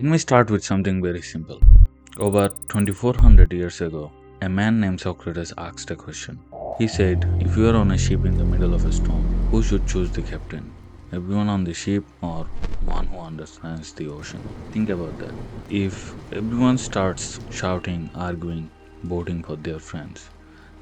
Let me start with something very simple. Over 2400 years ago, a man named Socrates asked a question. He said, if you are on a ship in the middle of a storm, who should choose the captain? Everyone on the ship or one who understands the ocean? Think about that. If everyone starts shouting, arguing, voting for their friends,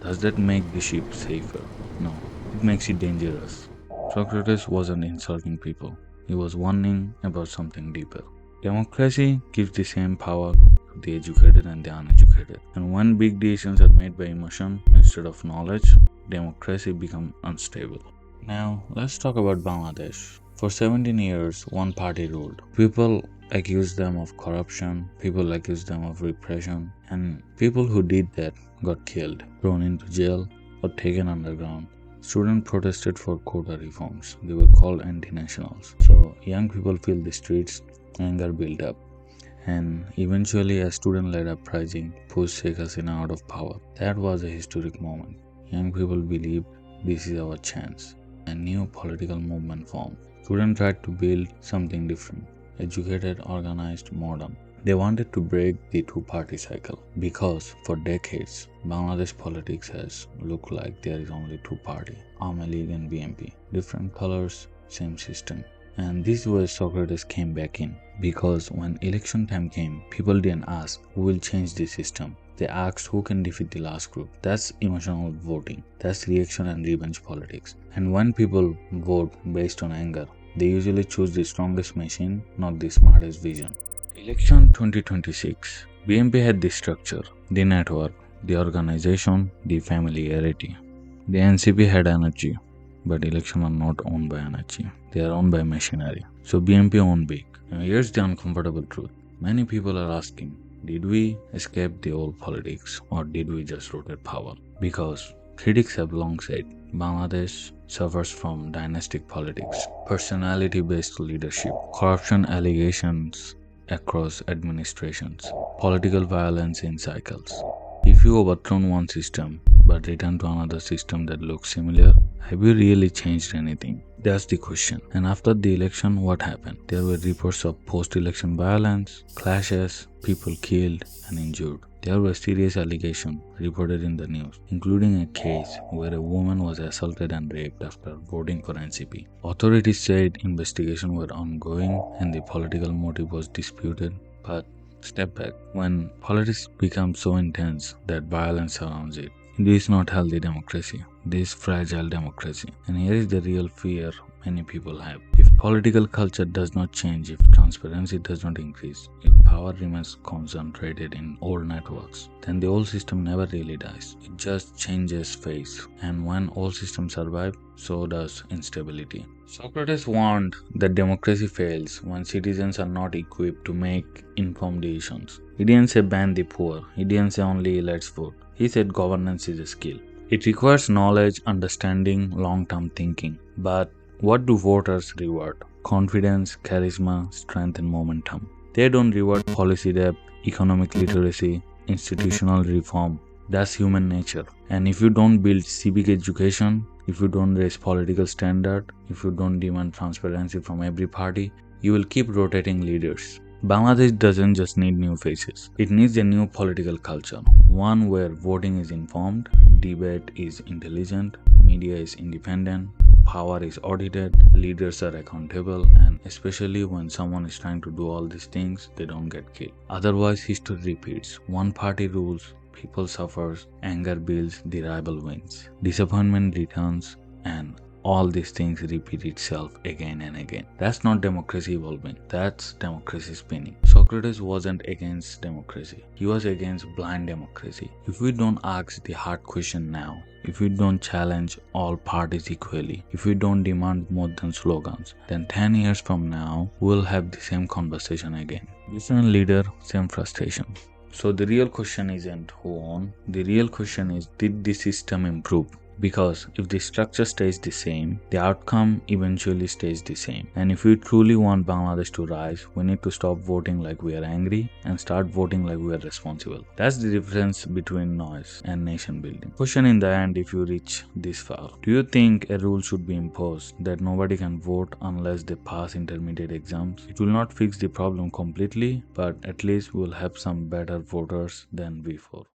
does that make the ship safer? No, it makes it dangerous. Socrates wasn't insulting people, he was warning about something deeper. Democracy gives the same power to the educated and the uneducated. And when big decisions are made by emotion instead of knowledge, democracy becomes unstable. Now, let's talk about Bangladesh. For 17 years, one party ruled. People accused them of corruption, people accused them of repression, and people who did that got killed, thrown into jail, or taken underground. Students protested for quota reforms. They were called anti-nationals. So young people filled the streets, anger built up, and eventually a student-led uprising pushed Sheikh Hasina out of power. That was a historic moment. Young people believed this is our chance. A new political movement formed. Students tried to build something different, educated, organized, modern. They wanted to break the two-party cycle because for decades Bangladesh politics has looked like there is only two party, Army League and BNP. Different colors, same system. And this is where Socrates came back in because when election time came, people didn't ask who will change the system. They asked who can defeat the last group. That's emotional voting. That's reaction and revenge politics. And when people vote based on anger, they usually choose the strongest machine, not the smartest vision. Election 2026. BNP had the structure, the network, the organization, the familiarity. The NCP had energy, but elections are not owned by energy. They are owned by machinery. So BNP owned big. Now here's the uncomfortable truth. Many people are asking, did we escape the old politics or did we just rotate power? Because critics have long said Bangladesh suffers from dynastic politics, personality based leadership, corruption allegations across administrations, political violence in cycles. If you overthrow one system but return to another system that looks similar, have you really changed anything? That's the question. And after the election, what happened? There were reports of post-election violence, clashes, people killed and injured. There were serious allegations reported in the news, including a case where a woman was assaulted and raped after voting for NCP. Authorities said investigations were ongoing and the political motive was disputed, but step back. When politics becomes so intense that violence surrounds it, this is not healthy democracy. This is fragile democracy. And here is the real fear many people have. If political culture does not change, if transparency does not increase, if power remains concentrated in old networks, then the old system never really dies. It just changes face. And when old systems survive, so does instability. Socrates warned that democracy fails when citizens are not equipped to make informed decisions. He didn't say ban the poor, he didn't say only let's vote. He said governance is a skill. It requires knowledge, understanding, long-term thinking. But what do voters reward? Confidence, charisma, strength, and momentum. They don't reward policy depth, economic literacy, institutional reform. That's human nature. And if you don't build civic education, if you don't raise political standard, if you don't demand transparency from every party, you will keep rotating leaders. Bangladesh doesn't just need new faces. It needs a new political culture. One where voting is informed, debate is intelligent, media is independent, power is audited, leaders are accountable, and especially when someone is trying to do all these things, they don't get killed. Otherwise, history repeats. One party rules, people suffers, anger builds, the rival wins. Disappointment returns, and all these things repeat itself again and again. That's not democracy evolving, that's democracy spinning. Socrates wasn't against democracy, he was against blind democracy. If we don't ask the hard question now, if we don't challenge all parties equally, if we don't demand more than slogans, then 10 years from now, we'll have the same conversation again. Different leader, same frustration. So the real question isn't who won, the real question is, did the system improve? Because if the structure stays the same, the outcome eventually stays the same. And if we truly want Bangladesh to rise, we need to stop voting like we are angry and start voting like we are responsible. That's the difference between noise and nation building. Question in the end, if you reach this far, do you think a rule should be imposed that nobody can vote unless they pass intermediate exams? It will not fix the problem completely, but at least we will have some better voters than before.